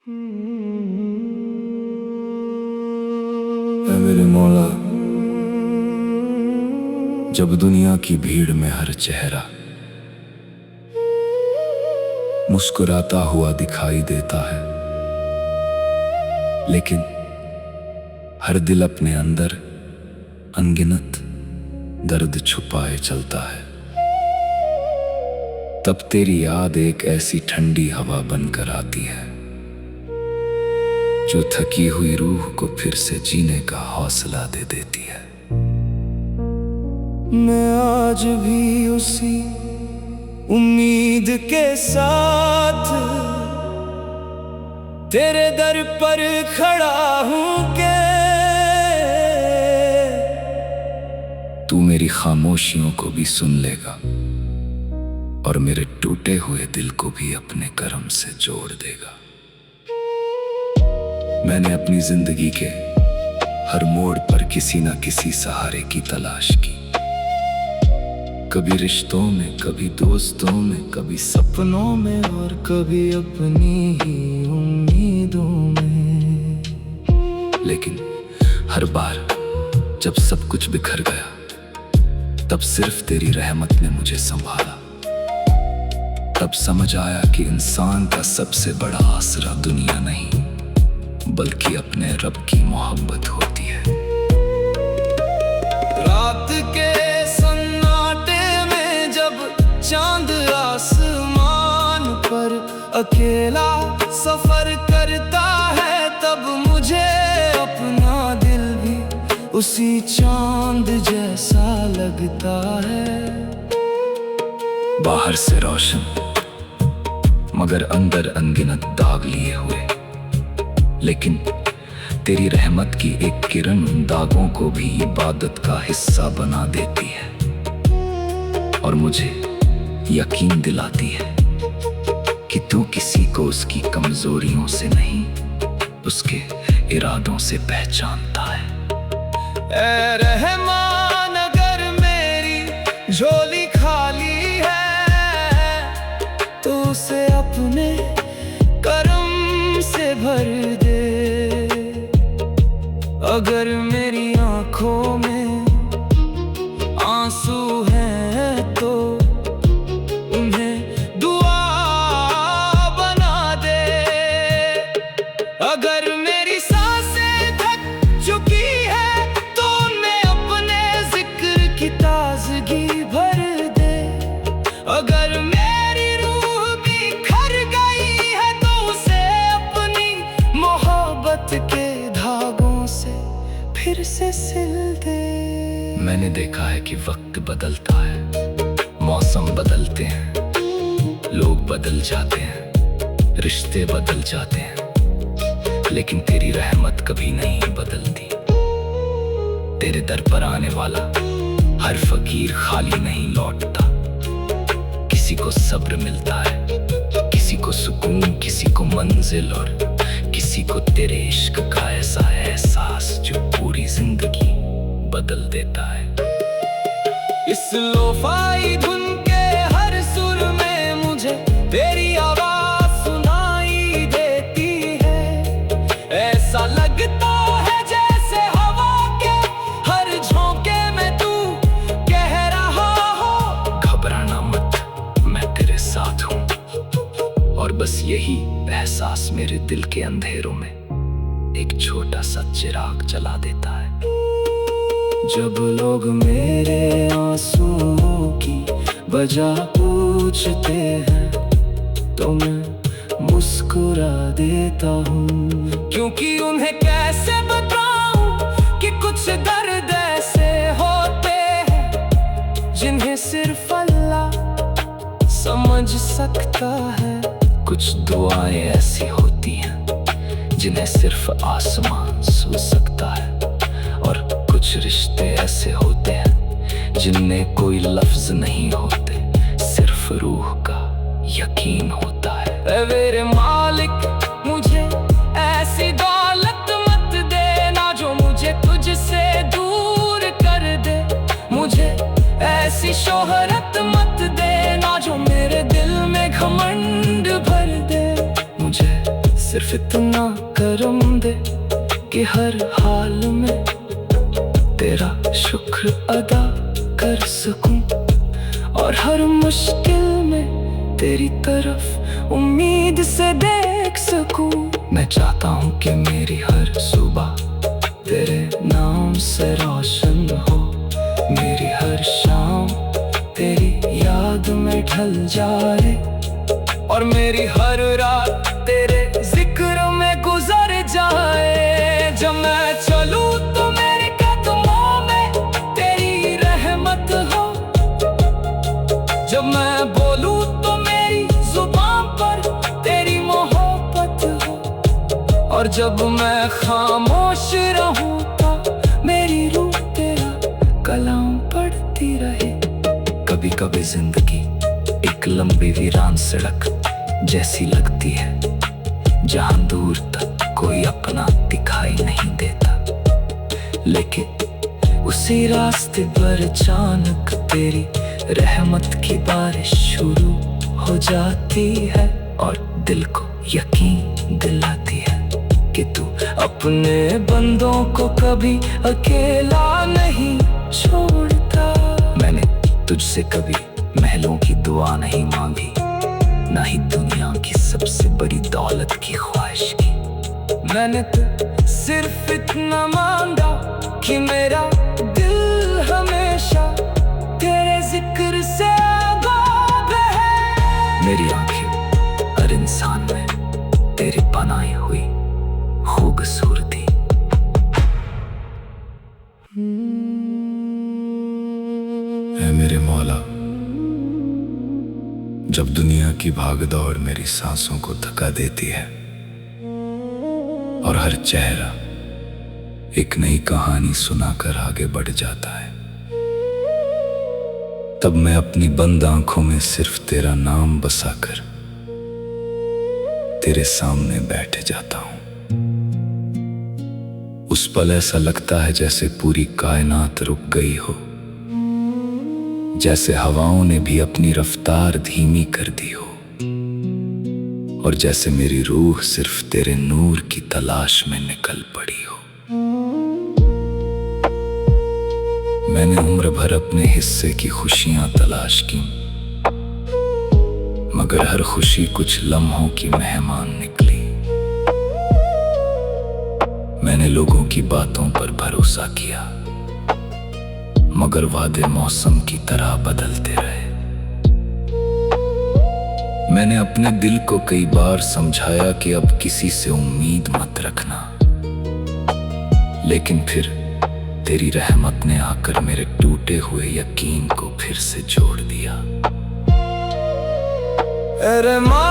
ऐ मेरे मौला, जब दुनिया की भीड़ में हर चेहरा मुस्कुराता हुआ दिखाई देता है, लेकिन हर दिल अपने अंदर अनगिनत दर्द छुपाए चलता है, तब तेरी याद एक ऐसी ठंडी हवा बनकर आती है जो थकी हुई रूह को फिर से जीने का हौसला दे देती है। मैं आज भी उसी उम्मीद के साथ तेरे दर पर खड़ा हूं के तू मेरी खामोशियों को भी सुन लेगा और मेरे टूटे हुए दिल को भी अपने करम से जोड़ देगा। मैंने अपनी जिंदगी के हर मोड़ पर किसी ना किसी सहारे की तलाश की, कभी रिश्तों में, कभी दोस्तों में, कभी सपनों में और कभी अपनी ही उम्मीदों में। लेकिन हर बार जब सब कुछ बिखर गया, तब सिर्फ तेरी रहमत ने मुझे संभाला। तब समझ आया कि इंसान का सबसे बड़ा आसरा दुनिया नहीं, बल्कि अपने रब की मोहब्बत होती है। रात के सन्नाटे में जब चांद आसमान पर अकेला सफर करता है, तब मुझे अपना दिल भी उसी चांद जैसा लगता है। बाहर से रोशन मगर अंदर अनगिनत दाग लिए हुए, लेकिन तेरी रहमत की एक किरण उन दागों को भी इबादत का हिस्सा बना देती है और मुझे यकीन दिलाती है कि तू किसी को उसकी कमजोरियों से नहीं, उसके इरादों से पहचानता है। ऐ रहमान, अगर मेरी झोली खाली है तो उसे अपने करम से भर दे। अगर मेरी आंखों में आंसू हैं तो उन्हें दुआ बना दे। अगर मेरी सांसें थक चुकी है तो उन्हें अपने जिक्र की ताजगी भर दे। अगर मेरी रूह भी खर गई है तो उसे अपनी मोहब्बत के धागों से फिर से सिल दे। मैंने देखा है कि वक्त बदलता है, मौसम बदलते हैं, लोग बदल जाते हैं, रिश्ते बदल जाते हैं, लेकिन तेरी रहमत कभी नहीं बदलती। तेरे दर पर आने वाला हर फकीर खाली नहीं लौटता। किसी को सब्र मिलता है, किसी को सुकून, किसी को मंजिल और किसी को तेरे इश्क का ऐसा एहसास जो पूरी जिंदगी बदल देता है। इस लोफाई धुन के हर सुर में मुझे तेरी आवाज सुनाई देती है। ऐसा लगता है जैसे हवा के हर झोंके में तू कह रहा हो, घबराना मत, मैं तेरे साथ हूँ। और बस यही एहसास मेरे दिल के अंधेरों में एक छोटा सा चिराग जला देता है। जब लोग मेरे आंसुओं की वजह पूछते हैं तो मैं मुस्कुरा देता हूँ, क्योंकि उन्हें कैसे बताऊं कि कुछ दर्द ऐसे होते हैं जिन्हें सिर्फ अल्लाह समझ सकता है। कुछ दुआएं ऐसी होती हैं जिन्हें सिर्फ आसमान सुन सकता है, और कुछ रिश्ते ऐसे होते हैं जिनमें कोई लफ्ज नहीं होते, सिर्फ रूह का यकीन होता है। ऐ मेरे मालिक, मुझे ऐसी दौलत मत देना जो मुझे तुझसे दूर कर दे। मुझे ऐसी शोहरत मत देना जो मेरे दिल में घमंड भर दे। मुझे सिर्फ इतना करम दे कि हर हाल में तेरा शुक्र अदा कर सकूं, और हर मुश्किल में तेरी तरफ उम्मीद से देख सकूं। मैं चाहता हूँ कि मेरी हर सुबह तेरे नाम से रोशन हो, मेरी हर शाम तेरी याद में ढल जाए, और मेरी हर रात तेरे जिक्र में गुजर जाए। जब मैं चलूं तो मेरे कदमों में तेरी रहमत हो, जब मैं बोलूं तो मेरी जुबान पर तेरी मोहब्बत हो, और जब मैं खामोश रहूं तो मेरी रूह तेरा कलाम पढ़ती रहे। कभी कभी जिंदगी एक लंबी वीरान सड़क जैसी लगती है, जहां दूर तक कोई अपना दिखाई नहीं देता, लेकिन उसी रास्ते पर अचानक तेरी रहमत की बारिश शुरू हो जाती है, और दिल को यकीन दिलाती है कि तू अपने बंदों को कभी अकेला नहीं छोड़ता। मैंने तुझसे कभी महलों की दुआ नहीं मांगी, ना ही दुनिया की सबसे बड़ी दौलत की ख्वाहिश की। मैंने तो सिर्फ इतना मांगा कि मेरा दिल हमेशा तेरे जिक्र से आगाह है। मेरी आंखें हर इंसान में तेरी बनाई हुई खूबसूरती। ऐ मेरे मौला, जब दुनिया की भागदौड़ मेरी सांसों को थका देती है और हर चेहरा एक नई कहानी सुनाकर आगे बढ़ जाता है, तब मैं अपनी बंद आंखों में सिर्फ तेरा नाम बसाकर तेरे सामने बैठ जाता हूं। उस पल ऐसा लगता है जैसे पूरी कायनात रुक गई हो, जैसे हवाओं ने भी अपनी रफ्तार धीमी कर दी हो, और जैसे मेरी रूह सिर्फ तेरे नूर की तलाश में निकल पड़ी हो। मैंने उम्र भर अपने हिस्से की खुशियां तलाश की, मगर हर खुशी कुछ लम्हों की मेहमान निकली। मैंने लोगों की बातों पर भरोसा किया, मगर वादे मौसम की तरह बदलते रहे। मैंने अपने दिल को कई बार समझाया कि अब किसी से उम्मीद मत रखना, लेकिन फिर तेरी रहमत ने आकर मेरे टूटे हुए यकीन को फिर से जोड़ दिया। ऐ रहमान,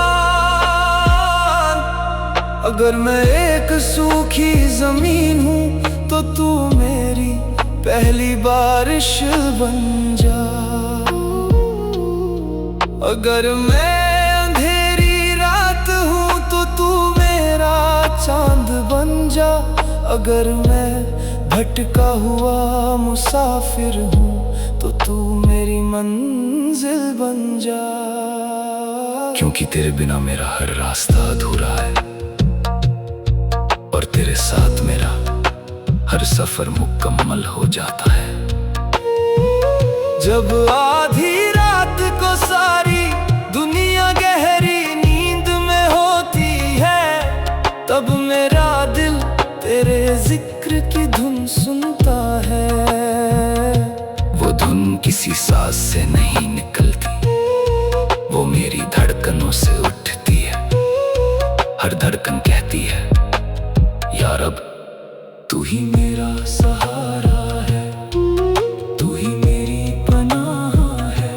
अगर मैं एक सूखी जमीन हूँ तो तू मेरी पहली बारिश बन जा। अगर मैं अंधेरी रात हूँ तो तू मेरा चांद बन जा। अगर मैं भटका हुआ मुसाफिर हूँ तो तू मेरी मंजिल बन जा। क्योंकि तेरे बिना मेरा हर रास्ता अधूरा है, और तेरे साथ मेरा हर सफर मुकम्मल हो जाता है। जब आधी रात को सारी दुनिया गहरी नींद में होती है, तब मेरा दिल तेरे जिक्र की धुन सुनता है। वो धुन किसी साज से नहीं निकलती, वो मेरी धड़कनों से उठती है। हर धड़कन कहती है, यार अब तू ही मेरा सहारा है, तू ही मेरी पनाह है,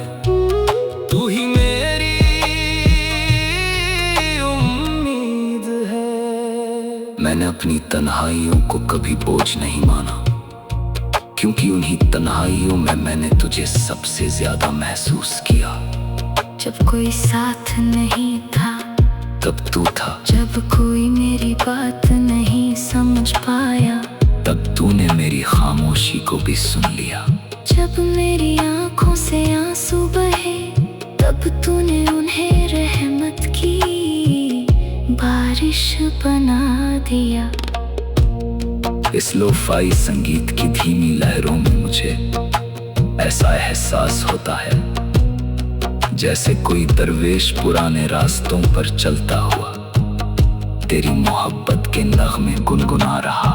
तू ही मेरी उम्मीद है। मैंने अपनी तन्हाइयों को कभी बोझ नहीं माना, क्योंकि उन्हीं तन्हाइयों में मैंने तुझे सबसे ज्यादा महसूस किया। जब कोई साथ नहीं था तब तू था, जब कोई मेरी बात नहीं समझ पाया तब तूने मेरी खामोशी को भी सुन लिया। जब मेरी आंखों से आंसू बहे तब तूने उन्हें रहमत की बारिश बारिश बना दिया। इस लोफाई संगीत की धीमी लहरों में मुझे ऐसा एहसास होता है जैसे कोई दरवेश पुराने रास्तों पर चलता हुआ तेरी मोहब्बत के नग़्मे गुनगुना रहा।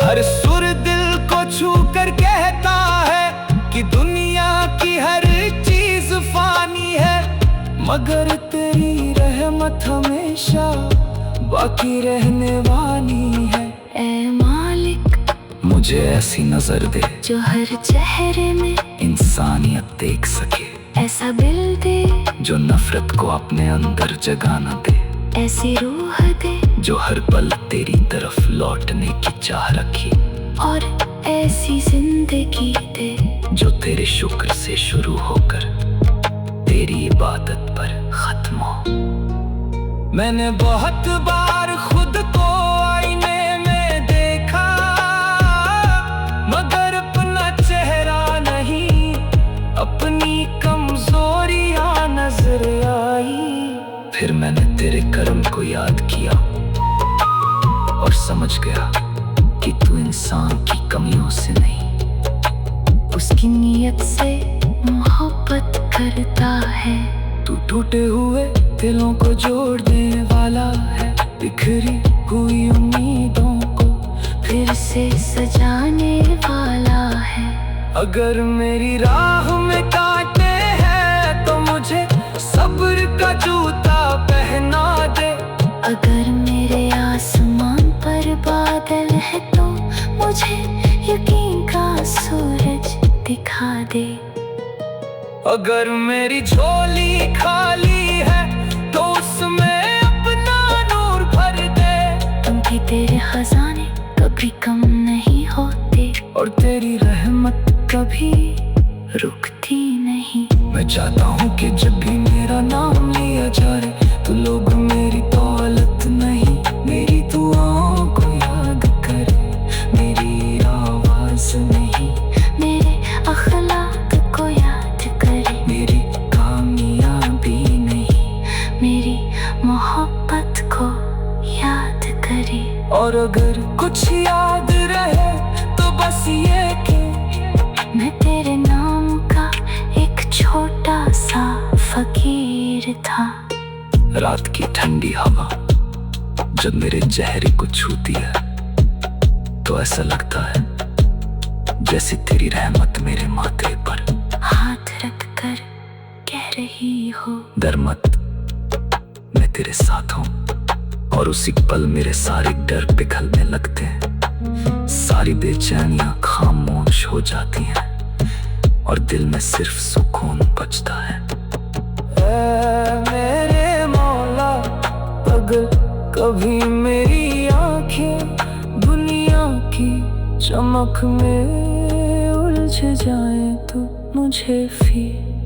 हर सुर दिल को छू कर कहता है कि दुनिया की हर चीज फानी है, मगर तेरी रहमत हमेशा बाकी रहने वाली है। ऐ मालिक, मुझे ऐसी नजर दे जो हर चेहरे में इंसानियत देख सके, ऐसा दिल दे जो नफरत को अपने अंदर जगा न दे, ऐसी रूह दे जो हर पल तेरी तरफ लौटने की चाह रखी, और ऐसी जिंदगी दे जो तेरे शुक्र से शुरू होकर तेरी इबादत पर खत्म हो। मैंने बहुत बार खुद को आईने में देखा, मगर अपना चेहरा नहीं, अपनी कमजोरियां नजर आई। फिर मैंने तेरे कर्म को याद किया और समझ गया कि तू इंसान की कमियों से नहीं, उसकी नीयत से मोहब्बत करता है। तू टूटे हुए दिलों को जोड़ने वाला है, बिखरी हुई उम्मीदों को फिर से सजाने वाला है। अगर मेरी राह में कांटे हैं तो मुझे सब्र का जूता पहना दे। अगर मेरे आसमान पर बादल है तो मुझे यकीन का सूरज दिखा दे। अगर मेरी झोली खाली है तो उसमें अपना नूर भर दे। क्योंकि तेरे खजाने कभी कम नहीं होते और तेरी रहमत कभी रुकती नहीं। मैं चाहता हूँ कि जब भी मेरा नाम लिया जाए तो लोग मेरी दौलत नहीं, मेरी दुआओं को याद करे, मेरी आवाज नहीं, मेरे अखलाक को याद करे, मेरी कामयाबी नहीं, मेरी मोहब्बत को याद करे। और अगर कुछ याद रहे तो बस ये कि मैं तेरे नाम का एक छोटा सा फकीर था। रात की ठंडी हवा जब मेरे चेहरे को छूती है तो ऐसा लगता है जैसे तेरी रहमत मेरे माथे पर हाथ रख कर कह रही हो, डर मत, मैं तेरे साथ हूँ। और उसी पल मेरे सारे डर पिघलने लगते हैं, सारी बेचैनियां खामोश हो जाती हैं और दिल में सिर्फ सुकून बचता है। मेरे मौला, अगर कभी मेरी आंखें दुनिया की चमक में उलझ जाए तो मुझे फिर